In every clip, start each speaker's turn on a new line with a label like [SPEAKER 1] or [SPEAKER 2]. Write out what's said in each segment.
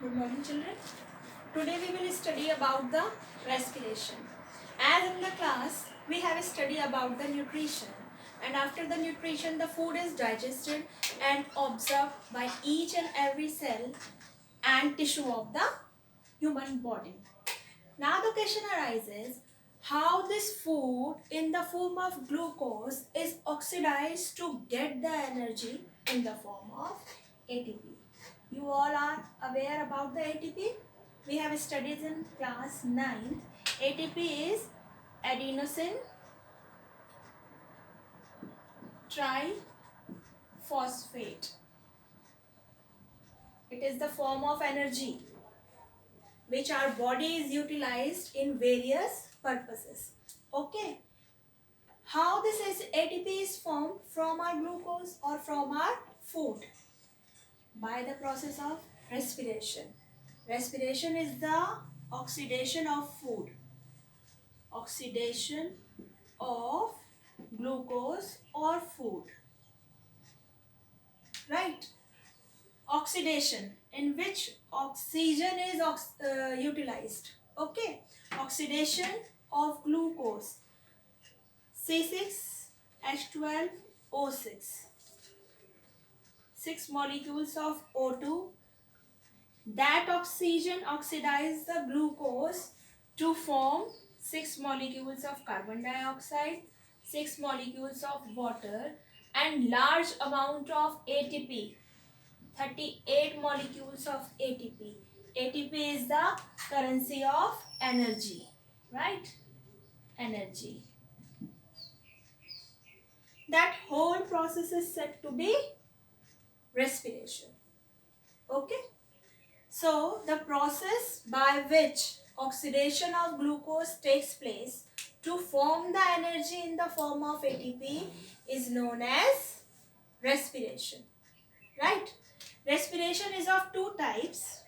[SPEAKER 1] Good morning, children. Today we will study about the respiration. As in the class, we have studied about the nutrition, and after the nutrition, the food is digested and absorbed by each and every cell and tissue of the human body. Now the question arises, how this food in the form of glucose is oxidized to get the energy in the form of ATP. You all are aware about the ATP? We have studied in class 9th. ATP is adenosine triphosphate. It is the form of energy which our body is utilized in various purposes. Okay. How this is ATP is formed from our glucose or from our food? By the process of respiration. Respiration is the oxidation of food. Oxidation of glucose or food. Right? Oxidation in which oxygen is utilized. Okay. Oxidation of glucose. C6H12O6. 6 molecules of O2. That oxygen oxidizes the glucose to form 6 molecules of carbon dioxide, 6 molecules of water, and large amount of ATP, 38 molecules of ATP. ATP is the currency of energy, right? Energy. That whole process is said to be respiration. Okay? So, the process by which oxidation of glucose takes place to form the energy in the form of ATP is known as respiration. Right? Respiration is of two types.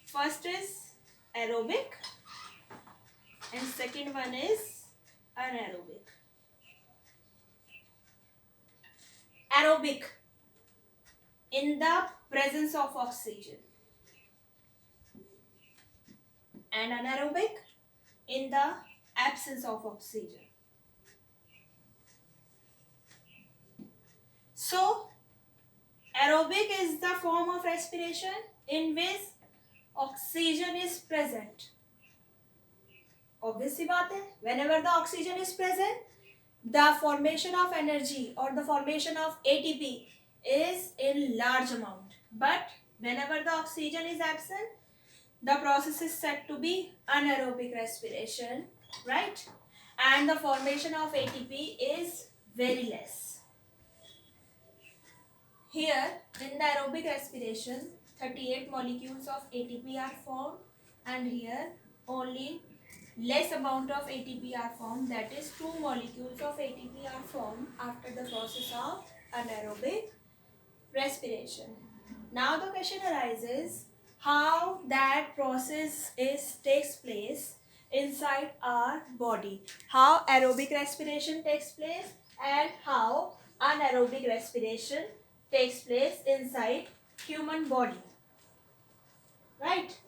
[SPEAKER 1] First is aerobic and second one is anaerobic. Aerobic in the presence of oxygen and anaerobic in the absence of oxygen. So, aerobic is the form of respiration in which oxygen is present. Obviously बात है, whenever the oxygen is present, the formation of energy or the formation of ATP is in large amount. But whenever the oxygen is absent, the process is said to be anaerobic respiration, right? And the formation of ATP is very less. Here, in the aerobic respiration, 38 molecules of ATP are formed, and here only less amount of ATP are formed, that is 2 molecules of ATP are formed after the process of anaerobic respiration. Now the question arises, how that process takes place inside our body. How aerobic respiration takes place and how anaerobic respiration takes place inside human body. Right?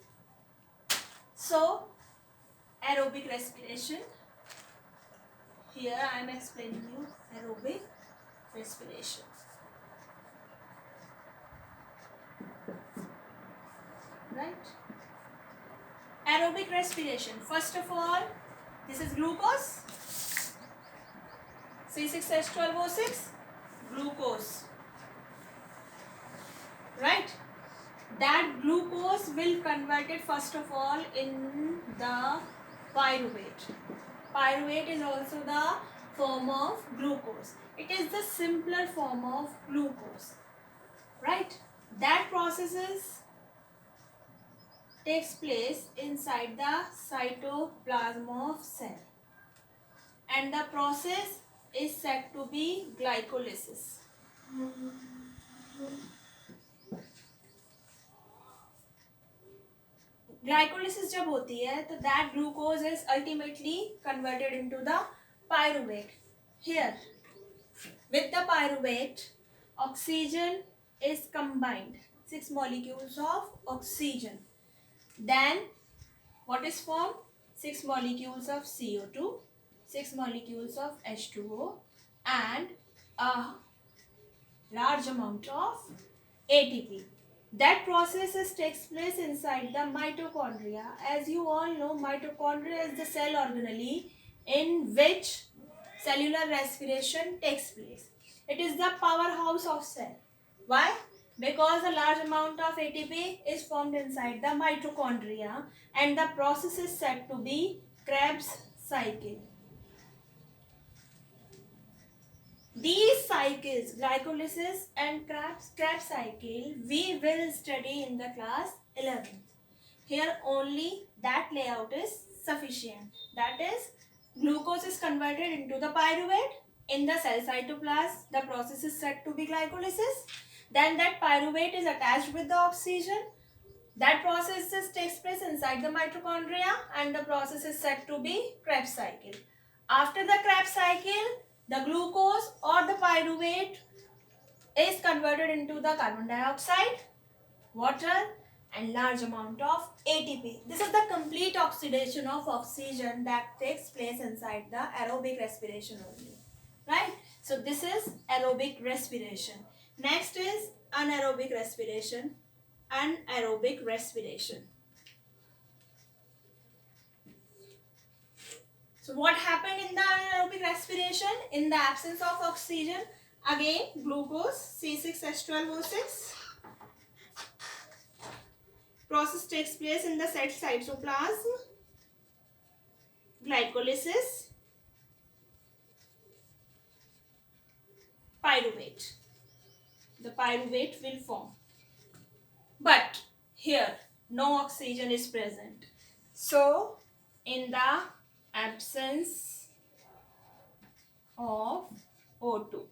[SPEAKER 1] So, aerobic respiration. Here I am explaining you aerobic respiration. Right? Aerobic respiration. First of all, this is glucose. C6H12O6. Glucose. Right? That glucose will convert it first of all in the pyruvate. Pyruvate is also the form of glucose. It is the simpler form of glucose. Right? That processes takes place inside the cytoplasm of cell. And the process is said to be glycolysis. Glycolysis जब होती है तो that glucose is ultimately converted into the pyruvate. Here, with the pyruvate, oxygen is combined, 6 molecules of oxygen. Then what is formed? 6 molecules of CO2, 6 molecules of H2O, and a large amount of ATP. That process takes place inside the mitochondria. As you all know, mitochondria is the cell organelle in which cellular respiration takes place. It is the powerhouse of cell. Why? Because a large amount of ATP is formed inside the mitochondria and the process is said to be Krebs cycle. These cycles, glycolysis and Krebs cycle, we will study in the class 11th. Here only that layout is sufficient. That is, glucose is converted into the pyruvate. In the cell cytoplasm, the process is said to be glycolysis. Then that pyruvate is attached with the oxygen. That process takes place inside the mitochondria and the process is said to be Krebs cycle. After the Krebs cycle, the glucose or the pyruvate is converted into the carbon dioxide, water and large amount of ATP. This is the complete oxidation of oxygen that takes place inside the aerobic respiration only. Right? So this is aerobic respiration. Next is anaerobic respiration. Anaerobic respiration. So what happened in the anaerobic respiration? In the absence of oxygen, again glucose C6H12O6. Process takes place in the cell cytoplasm. Glycolysis. Pyruvate. The pyruvate will form. But here no oxygen is present. So in the absence of O2,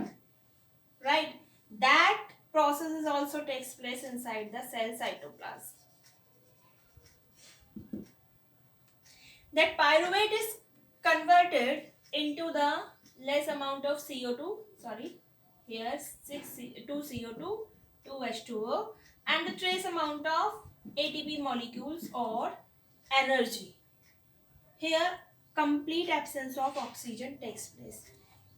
[SPEAKER 1] right, that process also takes place inside the cell cytoplasm. That pyruvate is converted into the less amount of CO2, here 2 CO2, 2 H2O and the trace amount of ATP molecules or energy. Here complete absence of oxygen takes place.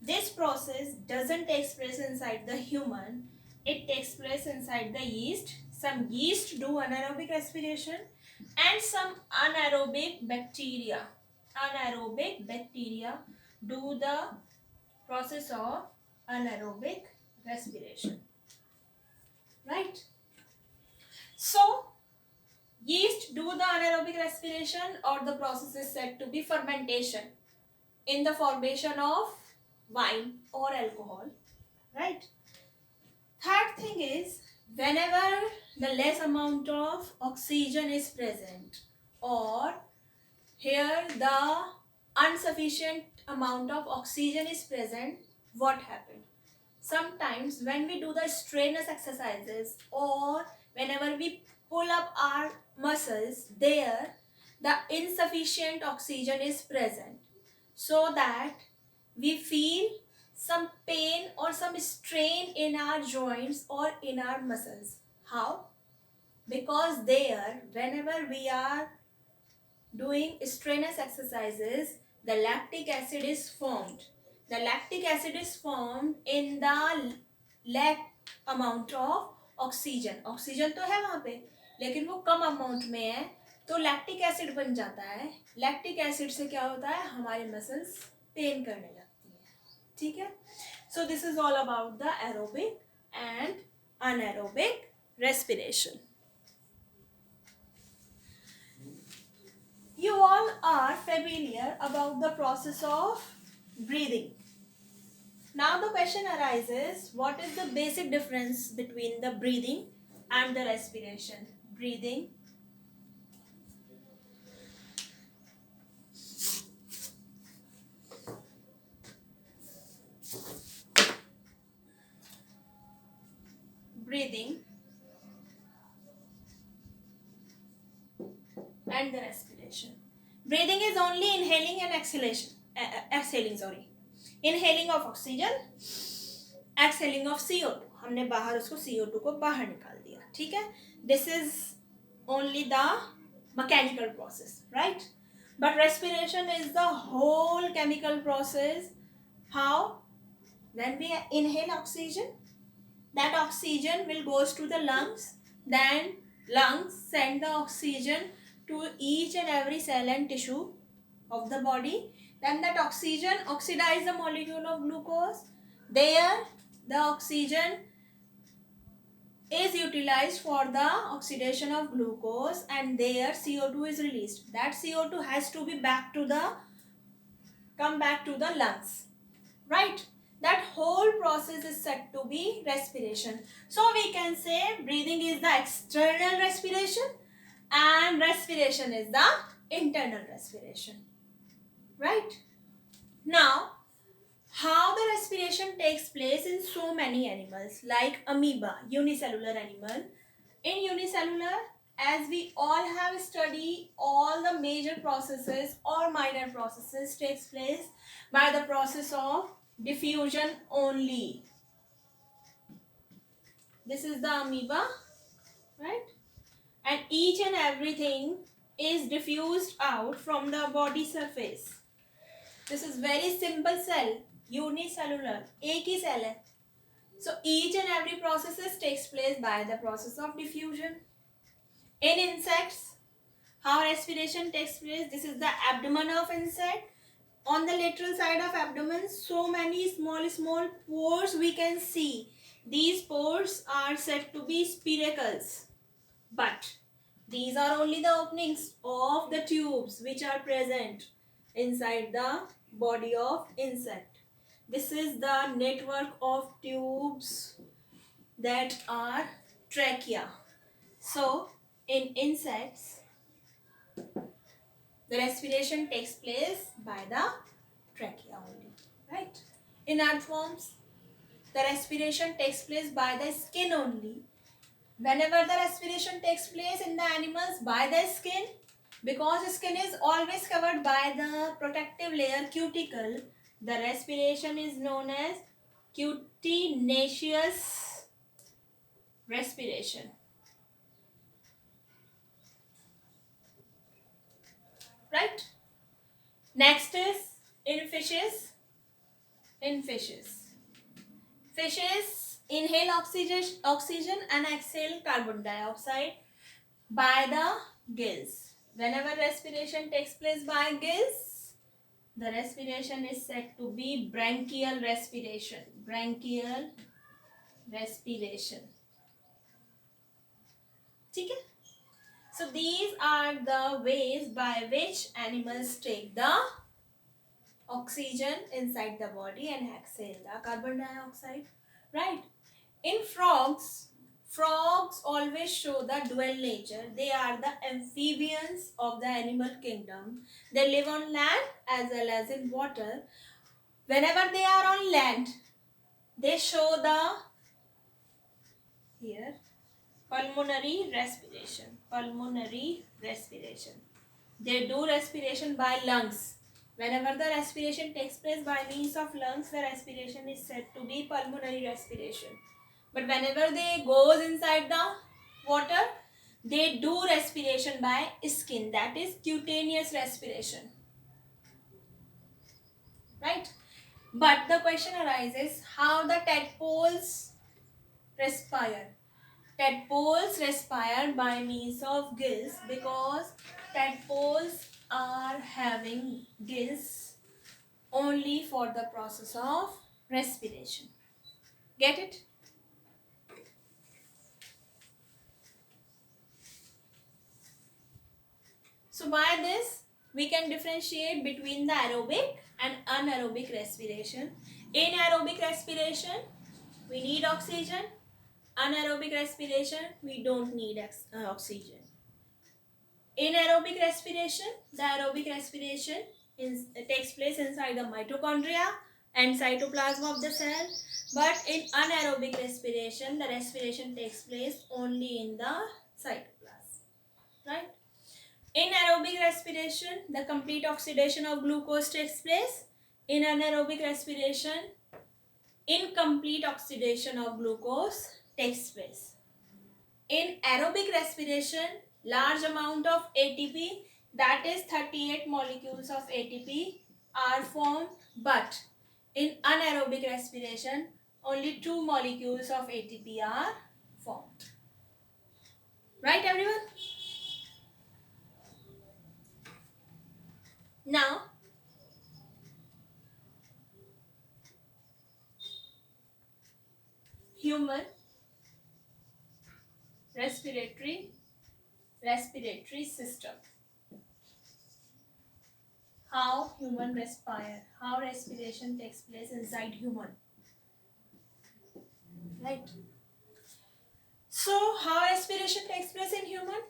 [SPEAKER 1] This process doesn't take place inside the human, it takes place inside the yeast. Some yeast do anaerobic respiration and some anaerobic bacteria do the process of anaerobic respiration, right? So yeast do the anaerobic respiration or the process is said to be fermentation in the formation of wine or alcohol, right? Third thing is, whenever the less amount of oxygen is present or here the insufficient amount of oxygen is present, what happened? Sometimes when we do the strenuous exercises or whenever we pull up our muscles, there the insufficient oxygen is present, so that we feel some pain or some strain in our joints or in our muscles. How? Because there, whenever we are doing strenuous exercises, the lactic acid is formed. The lactic acid is formed in the lack amount of oxygen. Oxygen तो है वहाँ पे, लेकिन वो कम amount में है, तो lactic acid बन जाता है. लैक्टिक एसिड से क्या होता है, हमारे मसल्स पेन करने लगती है. ठीक है? So this is all about the aerobic and anaerobic respiration. You all are familiar about the process of breathing. Now the question arises, what is the basic difference between the breathing and the respiration? Breathing and the respiration. Breathing is only inhaling and exhaling of oxygen, exhaling of CO2, हमने बाहर उसको CO2 को बाहर निकाल दिया, ठीक है. This is only the mechanical process, right. But respiration is the whole chemical process. How? When we inhale oxygen, that oxygen will goes to the lungs, then lungs send the oxygen to each and every cell and tissue of the body. Then that oxygen oxidize the molecule of glucose. There the oxygen is utilized for the oxidation of glucose, and there CO2 is released. That CO2 has to be come back to the lungs, right. That whole process is said to be respiration. So we can say breathing is the external respiration and respiration is the internal respiration, right. Now, how the respiration takes place in so many animals, like amoeba, unicellular animal. In unicellular, as we all have studied, all the major processes or minor processes takes place by the process of diffusion only. This is the amoeba, right? And each and everything is diffused out from the body surface. This is very simple cell, unicellular, एक ही cell है. So each and every process takes place by the process of diffusion. In insects, how respiration takes place? This is the abdomen of insect. On the lateral side of abdomen, so many small pores we can see. These pores are said to be spiracles. But these are only the openings of the tubes which are present inside the body of insect. This is the network of tubes that are trachea. So in insects, the respiration takes place by the trachea only, right. In earthworms, the respiration takes place by the skin only. Whenever the respiration takes place in the animals by the skin, because skin is always covered by the protective layer cuticle, the respiration is known as cutaneous respiration, right. Next is in fishes. In fishes inhale oxygen and exhale carbon dioxide by the gills. Whenever respiration takes place by gills, the respiration is said to be branchial respiration. Branchial respiration. ठीक है? So these are the ways by which animals take the oxygen inside the body and exhale the carbon dioxide, right. In frogs always show the dual nature. They are the amphibians of the animal kingdom. They live on land as well as in water. Whenever they are on land, they show the here pulmonary respiration. Pulmonary respiration. They do respiration by lungs. Whenever the respiration takes place by means of lungs, the respiration is said to be pulmonary respiration. But whenever they goes inside the water, they do respiration by skin. That is cutaneous respiration. Right? But the question arises, how the tadpoles respire? Tadpoles respire by means of gills, because tadpoles are having gills only for the process of respiration. Get it? So by this, we can differentiate between the aerobic and anaerobic respiration. In aerobic respiration, we need oxygen. Anaerobic respiration, we don't need oxygen. In aerobic respiration, the aerobic respiration takes place inside the mitochondria and cytoplasm of the cell. But in anaerobic respiration, the respiration takes place only in the cytoplasm, right? In aerobic respiration, the complete oxidation of glucose takes place. In anaerobic respiration, incomplete oxidation of glucose takes place. In aerobic respiration, large amount of ATP, that is 38 molecules of ATP are formed, but in anaerobic respiration, only 2 molecules of ATP are formed. Right, everyone? Now, human respiratory system. How human respire, how respiration takes place inside human. Right? So, how respiration takes place in human?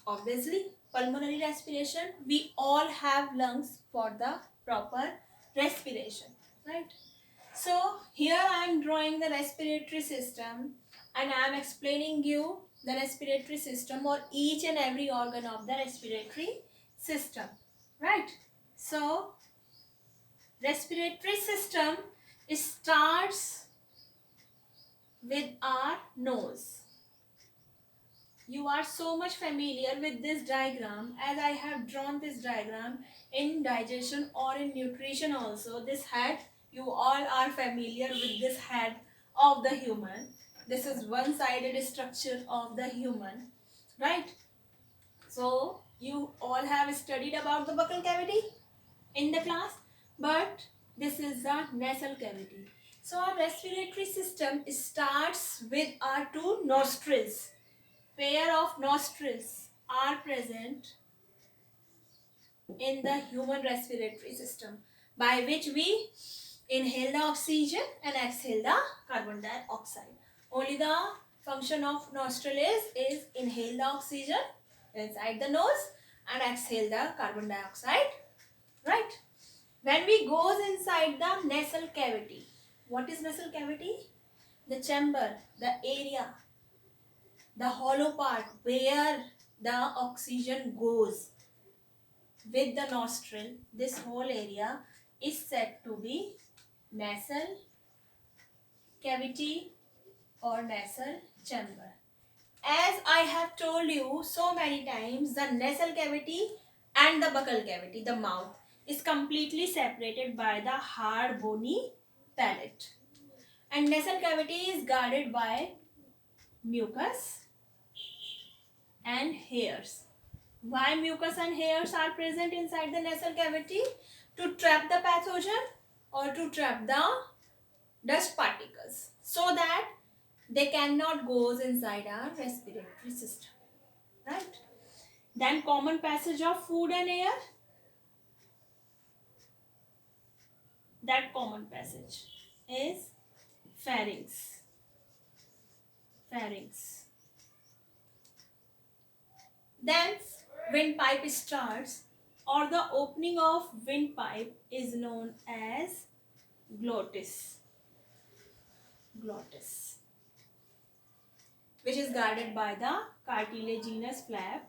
[SPEAKER 1] Obviously, pulmonary respiration. We all have lungs for the proper respiration, right? So, here I am drawing the respiratory system and I am explaining you the respiratory system or each and every organ of the respiratory system, right? So, respiratory system starts with our nose. You are so much familiar with this diagram as I have drawn this diagram in digestion or in nutrition also. This head, you all are familiar with this head of the human. This is one-sided structure of the human, right? So you all have studied about the buccal cavity in the class, but this is the nasal cavity. So our respiratory system starts with our two nostrils. Pair of nostrils are present in the human respiratory system by which we inhale the oxygen and exhale the carbon dioxide. Only the function of nostril is inhale the oxygen inside the nose and exhale the carbon dioxide, right? When we goes inside the nasal cavity, what is nasal cavity? The chamber, the area, the hollow part where the oxygen goes with the nostril. This whole area is said to be nasal cavity or nasal chamber. As I have told you so many times, the nasal cavity and the buccal cavity, the mouth, is completely separated by the hard bony palate. And nasal cavity is guarded by mucus and hairs. Why mucus and hairs are present inside the nasal cavity? To trap the pathogen or to trap the dust particles so that they cannot go inside our respiratory system, right? Then common passage of food and air. That common passage is pharynx. Pharynx. Then windpipe starts, or the opening of windpipe is known as glottis. Glottis, which is guarded by the cartilaginous flap.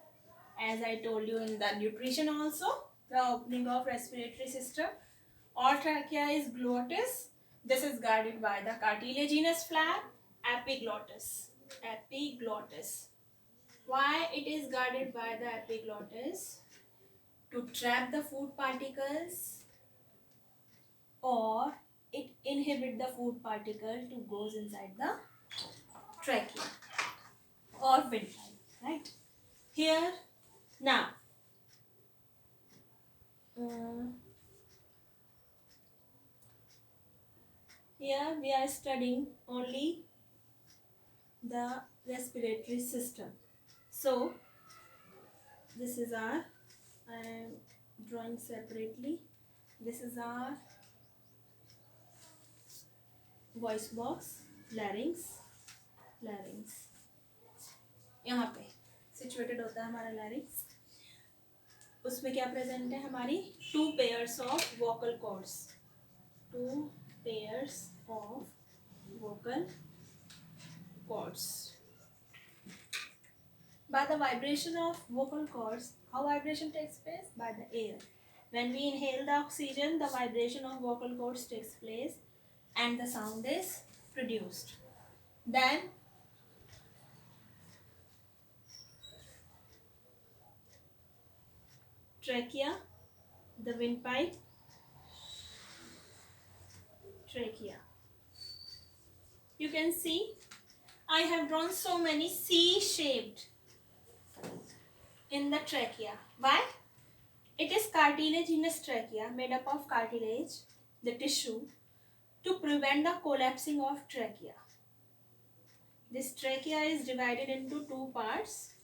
[SPEAKER 1] As I told you in the nutrition also, the opening of respiratory system or trachea is glottis. This is guarded by the cartilaginous flap, epiglottis. Epiglottis. Why it is guarded by the epiglottis? To trap the food particles or it inhibit the food particle to goes inside the trachea or windpipe, right? Here, now, here we are studying only the respiratory system. So, this is our, I am drawing separately. This is our voice box, larynx. larynx यहाँ पे situated होता है हमारा larynx. उसमें क्या present है हमारी two pairs of vocal cords. Two pairs of vocal cords. By the vibration of vocal cords, how vibration takes place? By the air. When we inhale the oxygen, the vibration of vocal cords takes place and the sound is produced. Then trachea, the windpipe, trachea. You can see I have drawn so many C-shaped in the trachea. Why? It is cartilaginous trachea made up of cartilage, the tissue, to prevent the collapsing of trachea. This trachea is divided into two parts.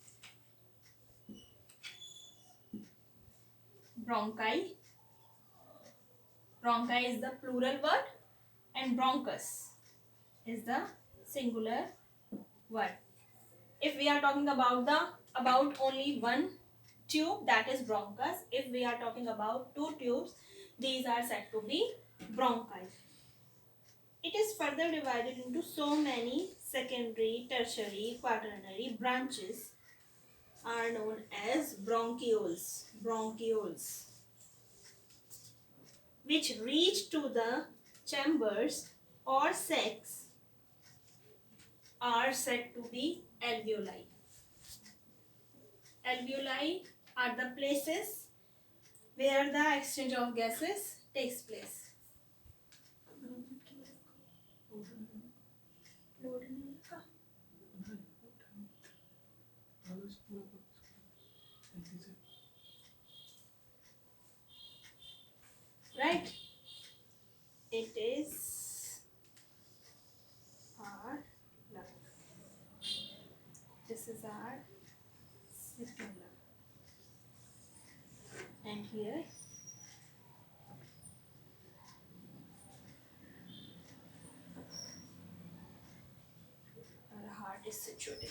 [SPEAKER 1] Bronchi. Bronchi is the plural word and bronchus is the singular word. If we are talking about only one tube, that is bronchus. If we are talking about two tubes, these are said to be bronchi. It is further divided into so many secondary, tertiary, quaternary branches are known as bronchioles. Bronchioles, which reach to the chambers or sacs, are said to be alveoli. Alveoli are the places where the exchange of gases takes place. Right? It is our lung. This is our scapula. And here our heart is situated.